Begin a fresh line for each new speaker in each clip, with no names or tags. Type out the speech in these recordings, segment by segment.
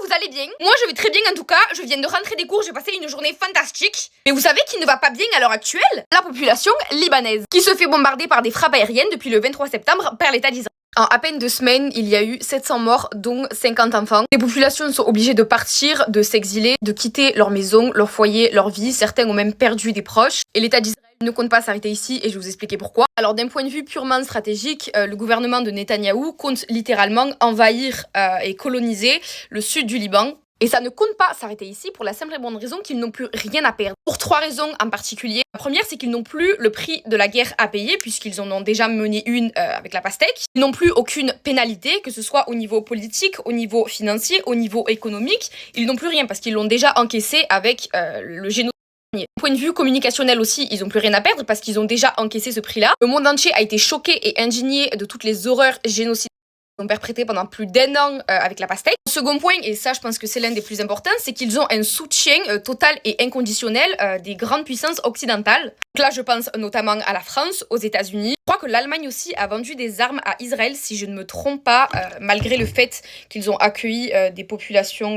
vous allez bien. Moi je vais très bien en tout cas, je viens de rentrer des cours, j'ai passé une journée fantastique. Mais vous savez qui ne va pas bien à l'heure actuelle? La population libanaise, qui se fait bombarder par des frappes aériennes depuis le 23 septembre par l'État d'Israël. En à peine 2 semaines, il y a eu 700 morts, dont 50 enfants. Les populations sont obligées de partir, de s'exiler, de quitter leur maison, leur foyer, leur vie. Certains ont même perdu des proches. Et l'État d'Israël ne compte pas s'arrêter ici et je vais vous expliquer pourquoi. Alors d'un point de vue purement stratégique, le gouvernement de Netanyahou compte littéralement envahir et coloniser le sud du Liban. Et ça ne compte pas s'arrêter ici pour la simple et bonne raison qu'ils n'ont plus rien à perdre. Pour 3 raisons en particulier. La première, c'est qu'ils n'ont plus le prix de la guerre à payer puisqu'ils en ont déjà mené une avec la pastèque. Ils n'ont plus aucune pénalité, que ce soit au niveau politique, au niveau financier, au niveau économique. Ils n'ont plus rien parce qu'ils l'ont déjà encaissé avec le génocide. D'un point de vue communicationnel aussi, ils n'ont plus rien à perdre parce qu'ils ont déjà encaissé ce prix-là. Le monde entier a été choqué et indigné de toutes les horreurs génocidaires qu'ils ont perpétrées pendant plus d'1 an avec la pastèque. Second point, et ça je pense que c'est l'un des plus importants, c'est qu'ils ont un soutien total et inconditionnel des grandes puissances occidentales. Donc là je pense notamment à la France, aux États-Unis. Je crois que l'Allemagne aussi a vendu des armes à Israël, si je ne me trompe pas, malgré le fait qu'ils ont accueilli des populations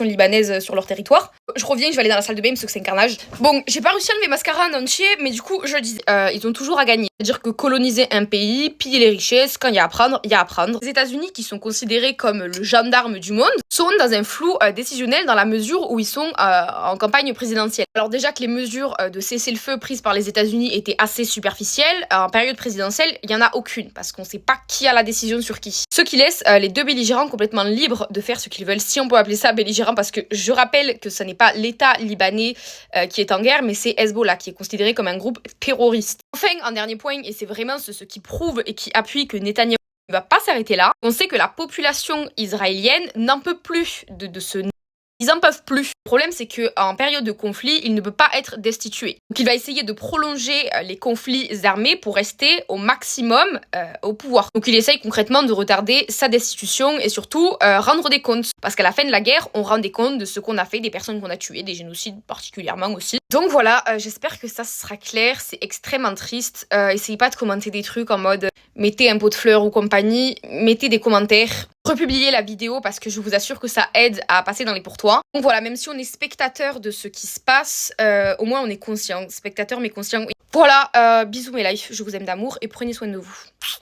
libanaises sur leur territoire. Je reviens, je vais aller dans la salle de bain parce que c'est un carnage. Bon, j'ai pas réussi à enlever mascara en entier, mais du coup, je disais, ils ont toujours à gagner. C'est-à-dire que coloniser un pays, piller les richesses, quand il y a à prendre, il y a à prendre. Les États-Unis, qui sont considérés comme le gendarme du monde, sont dans un flou décisionnel dans la mesure où ils sont en campagne présidentielle. Alors déjà que les mesures de cessez-le-feu prises par les États-Unis étaient assez superficielles, en période présidentielle, il y en a aucune parce qu'on sait pas qui a la décision sur qui. Ce qui laisse les deux belligérants complètement libres de faire ce qu'ils veulent, si on peut appeler ça belligérant, parce que je rappelle que ce n'est pas l'État libanais qui est en guerre, mais c'est Hezbollah qui est considéré comme un groupe terroriste. Enfin, en dernier point, et c'est vraiment ce qui prouve et qui appuie que Netanyahou ne va pas s'arrêter là, on sait que la population israélienne n'en peut plus de ce... Ils en peuvent plus. Le problème, c'est qu'en période de conflit, il ne peut pas être destitué. Donc il va essayer de prolonger les conflits armés pour rester au maximum au pouvoir. Donc il essaye concrètement de retarder sa destitution et surtout rendre des comptes. Parce qu'à la fin de la guerre, on rend des comptes de ce qu'on a fait, des personnes qu'on a tuées, des génocides particulièrement aussi. Donc voilà, j'espère que ça sera clair. C'est extrêmement triste. Essayez pas de commenter des trucs en mode mettez un pot de fleurs ou compagnie. Mettez des commentaires. Republier la vidéo parce que je vous assure que ça aide à passer dans les pourtois. Donc voilà, même si on est spectateur de ce qui se passe, au moins on est conscient. Spectateur mais conscient, oui. Voilà, bisous mes lives, je vous aime d'amour et prenez soin de vous.